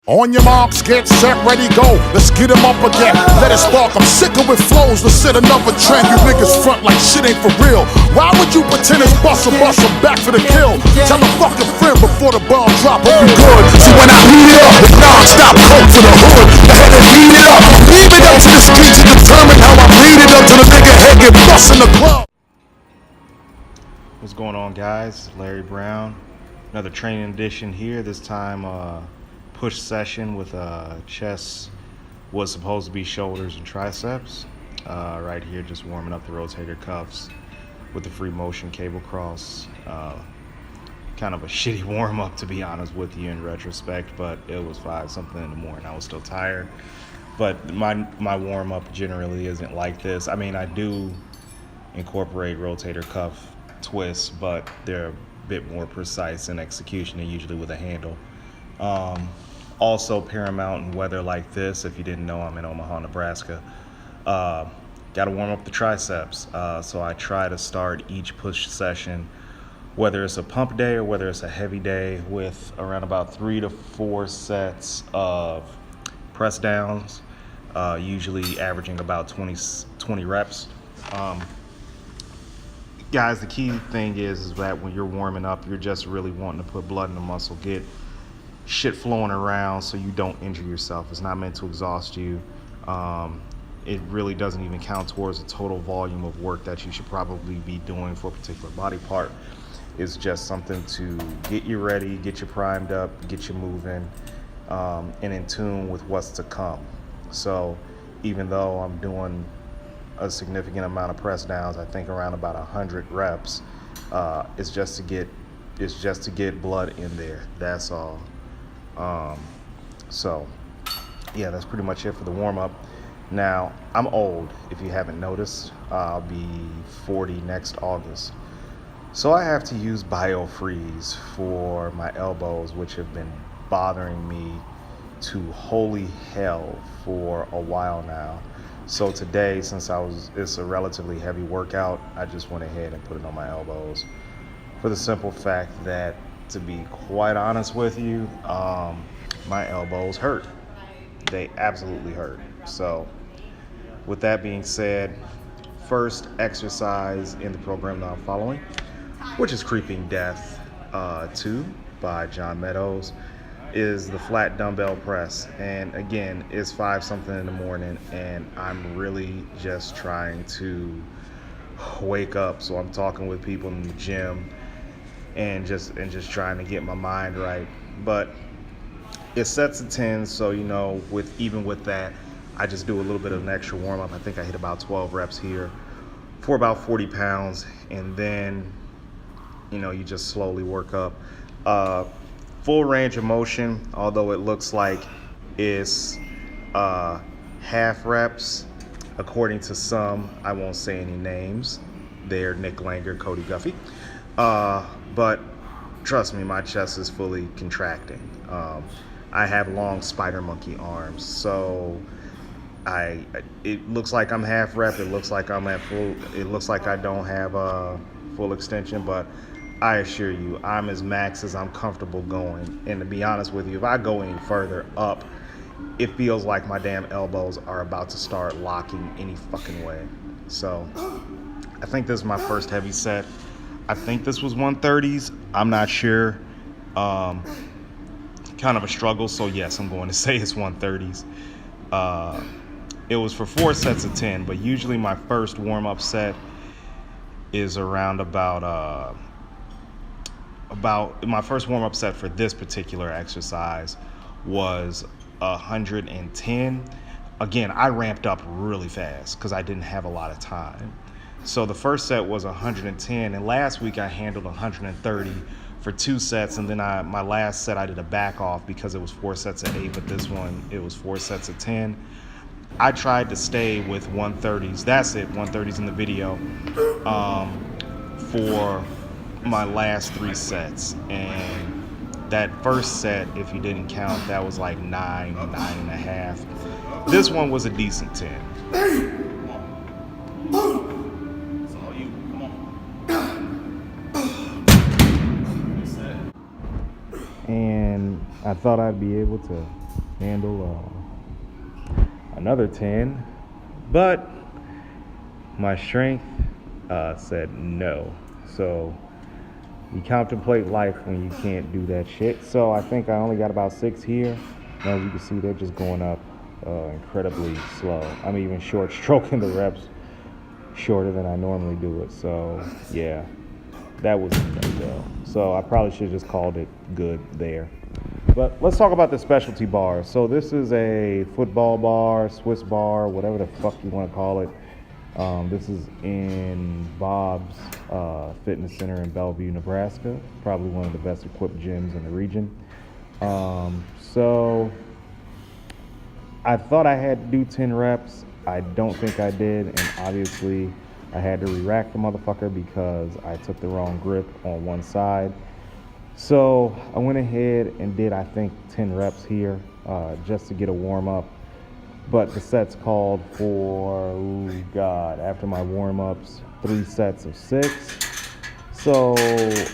On your marks, get set, ready, go. Let's get him up again. Let it spark. I'm sicker with flows. Let's set another trend. You niggas front like shit ain't for real. Why would you pretend it's bustle back for the kill? Tell a fucking friend before the bomb drop. Hope you good. See when I heat it up, it's non-stop coke for the hood. I had to heat it up. Leave it up to the streets to determine how I bleed it up to the nigga head get bust in the club. What's going on, guys? Larry Brown. Another training edition here. This time, push session with chest was supposed to be shoulders and triceps. Right here, just warming up the rotator cuffs with the free motion cable cross. Kind of a shitty warm up, to be honest with you, in retrospect, but it was 5-something in the morning. I was still tired, but my warm up generally isn't like this. I mean, I do incorporate rotator cuff twists, but they're a bit more precise in execution than usually with a handle. Also paramount in weather like this, if you didn't know, I'm in Omaha, Nebraska. Got to warm up the triceps. So I try to start each push session, whether it's a pump day or whether it's a heavy day, with around about 3 to 4 sets of press downs, usually averaging about 20 reps. Guys, the key thing is that when you're warming up, you're just really wanting to put blood in the muscle, get shit flowing around so you don't injure yourself. It's not meant to exhaust you. It really doesn't even count towards the total volume of work that you should probably be doing for a particular body part. It's just something to get you ready, get you primed up, get you moving, and in tune with what's to come. So even though I'm doing a significant amount of press downs, I think around about 100 reps, it's just to get blood in there. That's all. So yeah, that's pretty much it for the warm-up. Now, I'm old, if you haven't noticed. I'll be 40 next August, so I have to use BioFreeze for my elbows, which have been bothering me to holy hell for a while now. So today, since it's a relatively heavy workout, I just went ahead and put it on my elbows, for the simple fact that, to be quite honest with you, my elbows hurt. They absolutely hurt. So with that being said, first exercise in the program that I'm following, which is Creeping Death 2 by John Meadows, is the flat dumbbell press. And again, it's 5-something in the morning, and I'm really just trying to wake up. So I'm talking with people in the gym and just trying to get my mind right. But it sets a 10, so even with that, I just do a little bit of an extra warm up. I think I hit about 12 reps here for about 40 pounds, and then you just slowly work up. Full range of motion, although it looks like it's half reps, according to some. I won't say any names. They're Nick Langer, Cody Guffey. But trust me, my chest is fully contracting. I have long spider monkey arms, so it looks like I'm half rep. It looks like I'm at full. It looks like I don't have a full extension, but I assure you, I'm as max as I'm comfortable going. And to be honest with you, if I go any further up, it feels like my damn elbows are about to start locking any fucking way. So I think this is my first heavy set. I think this was 130s. I'm not sure. Kind of a struggle. So yes, I'm going to say it's 130s. It was for 4 sets of 10, but usually my first warm-up set is around about my first warm-up set for this particular exercise was 110. Again, I ramped up really fast because I didn't have a lot of time. So the first set was 110, and last week I handled 130 for 2 sets, and then my last set I did a back off because it was 4 sets of 8, but this one it was 4 sets of 10. I tried to stay with 130s. That's it, 130s in the video, for my last 3 sets. And that first set, if you didn't count, that was like 9.5. This one was a decent 10. And I thought I'd be able to handle another 10, but my strength said no. So you contemplate life when you can't do that shit. So I think I only got about 6 here. As you can see, they're just going up incredibly slow. I'm even short stroking the reps shorter than I normally do it. So yeah, that was a no-go. So I probably should have just called it good there. But let's talk about the specialty bar. So this is a football bar, Swiss bar, whatever the fuck you want to call it. This is in Bob's Fitness Center in Bellevue, Nebraska. Probably one of the best equipped gyms in the region. So I thought I had to do 10 reps. I don't think I did, and obviously I had to re-rack the motherfucker because I took the wrong grip on one side. So I went ahead and did, I think, 10 reps here just to get a warm up. But the sets called for, after my warm-ups, 3 sets of 6. So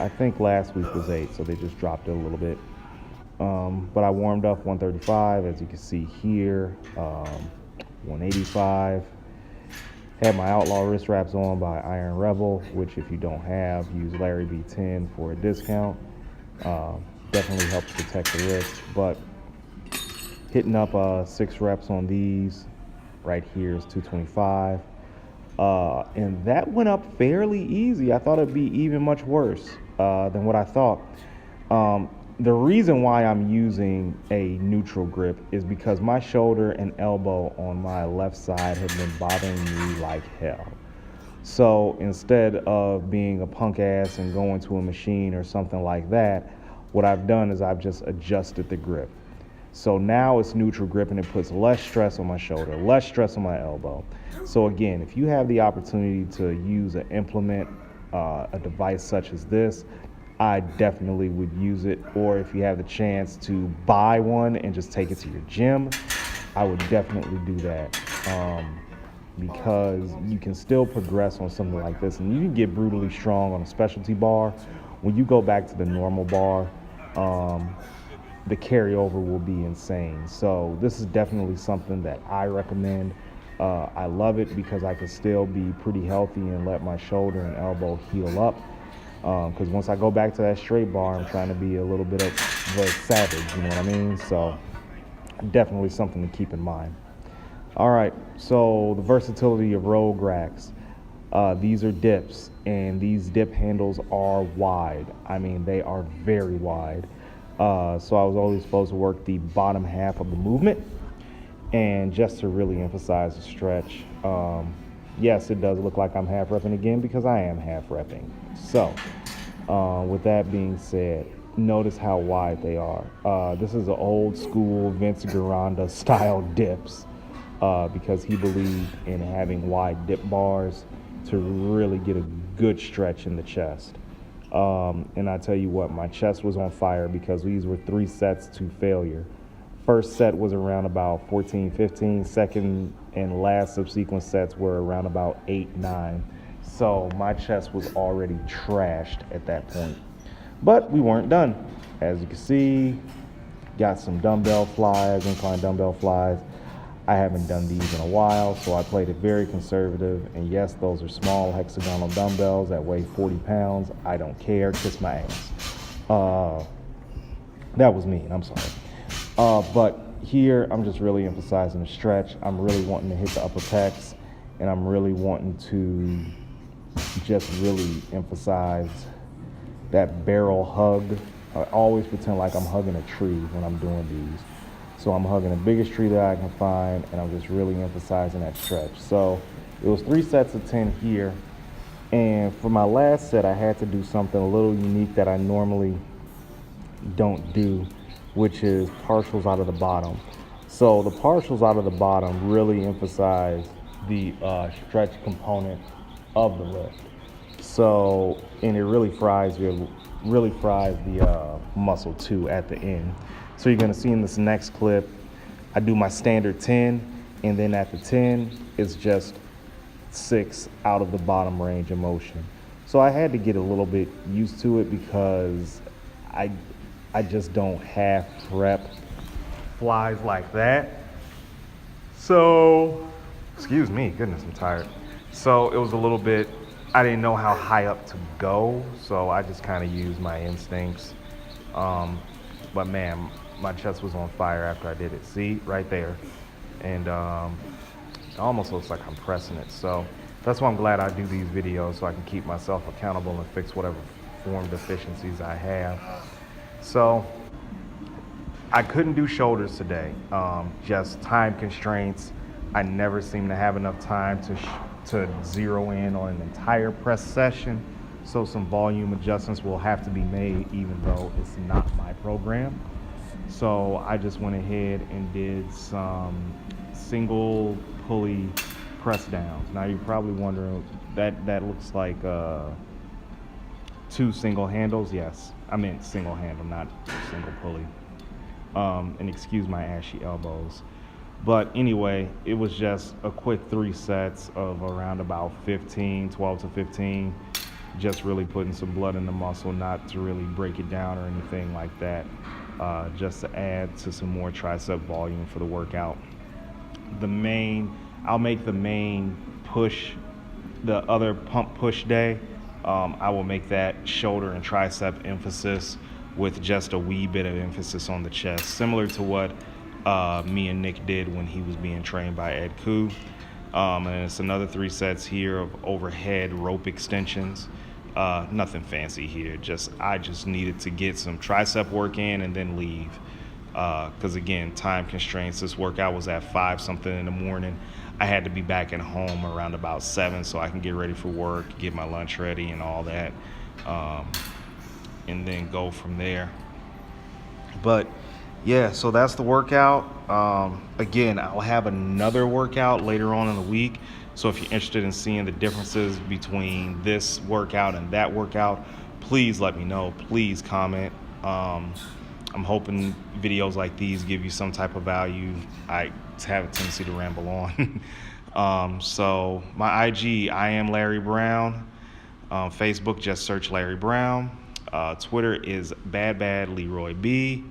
I think last week was 8, so they just dropped it a little bit. But I warmed up 135, as you can see here, 185. Had my Outlaw wrist wraps on by Iron Rebel, which if you don't have, use Larry B10 for a discount. Definitely helps protect the wrist, but hitting up 6 reps on these right here is 225. And that went up fairly easy. I thought it'd be even much worse than what I thought. The reason why I'm using a neutral grip is because my shoulder and elbow on my left side have been bothering me like hell. So instead of being a punk ass and going to a machine or something like that, what I've done is I've just adjusted the grip. So now it's neutral grip and it puts less stress on my shoulder, less stress on my elbow. So again, if you have the opportunity to use an implement, a device such as this, I definitely would use it. Or if you have the chance to buy one and just take it to your gym, I would definitely do that. Because you can still progress on something like this, and you can get brutally strong on a specialty bar. When you go back to the normal bar, the carryover will be insane. So this is definitely something that I recommend. I love it because I can still be pretty healthy and let my shoulder and elbow heal up. Because once I go back to that straight bar, I'm trying to be a little bit of a savage, you know what I mean? So definitely something to keep in mind. All right, so the versatility of rogue racks. These are dips, and these dip handles are wide. I mean, they are very wide. So I was always supposed to work the bottom half of the movement, and just to really emphasize the stretch. Yes, it does look like I'm half repping again because I am half repping. So with that being said, notice how wide they are. This is an old school Vince Gironda style dips because he believed in having wide dip bars to really get a good stretch in the chest. And I tell you what, my chest was on fire because these were 3 sets to failure. First set was around about 14, 15. Second and last subsequent sets were around about 8, 9. So my chest was already trashed at that point. But we weren't done. As you can see, got some dumbbell flies, incline dumbbell flies. I haven't done these in a while, so I played it very conservative. And yes, those are small hexagonal dumbbells that weigh 40 pounds. I don't care, kiss my ass. That was mean, I'm sorry. But here, I'm just really emphasizing the stretch. I'm really wanting to hit the upper pecs, and I'm really wanting to just really emphasize that barrel hug. I always pretend like I'm hugging a tree when I'm doing these. So I'm hugging the biggest tree that I can find, and I'm just really emphasizing that stretch. So it was 3 sets of 10 here. And for my last set, I had to do something a little unique that I normally don't do, which is partials out of the bottom. So the partials out of the bottom really emphasize the stretch component of the lift. So, and it really fries the muscle too at the end. So you're gonna see in this next clip, I do my standard 10, and then at the 10, it's just 6 out of the bottom range of motion. So I had to get a little bit used to it because I just don't half prep flies like that. So, excuse me, goodness, I'm tired. So it was a little bit, I didn't know how high up to go, so I just kind of used my instincts. But man, my chest was on fire after I did it. See, right there. And it almost looks like I'm pressing it. So that's why I'm glad I do these videos, so I can keep myself accountable and fix whatever form deficiencies I have. So I couldn't do shoulders today, just time constraints. I never seem to have enough time to zero in on an entire press session. So some volume adjustments will have to be made, even though it's not my program. So I just went ahead and did some single pulley press downs. Now you're probably wondering, that looks like 2 single handles. Yes, I meant single handle, not single pulley. And excuse my ashy elbows. But anyway, it was just a quick 3 sets of around about 12 to 15. Just really putting some blood in the muscle, not to really break it down or anything like that. Just to add to some more tricep volume for the workout. I'll make the main push, the other pump push day. I will make that shoulder and tricep emphasis with just a wee bit of emphasis on the chest, similar to what me and Nick did when he was being trained by Ed Koo. And it's another 3 sets here of overhead rope extensions. Nothing fancy here. I just needed to get some tricep work in and then leave. Because again, time constraints. This workout was at 5 something in the morning. I had to be back at home around about 7 so I can get ready for work, get my lunch ready and all that. And then go from there. But yeah, so that's the workout. Again, I'll have another workout later on in the week. So if you're interested in seeing the differences between this workout and that workout, please let me know. Please comment. I'm hoping videos like these give you some type of value. I have a tendency to ramble on. So my IG, I am Larry Brown. Facebook, just search Larry Brown. Twitter is BadBadLeroyB.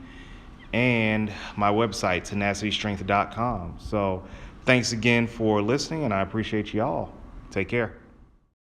And my website, tenacitystrength.com. So thanks again for listening, and I appreciate y'all. Take care.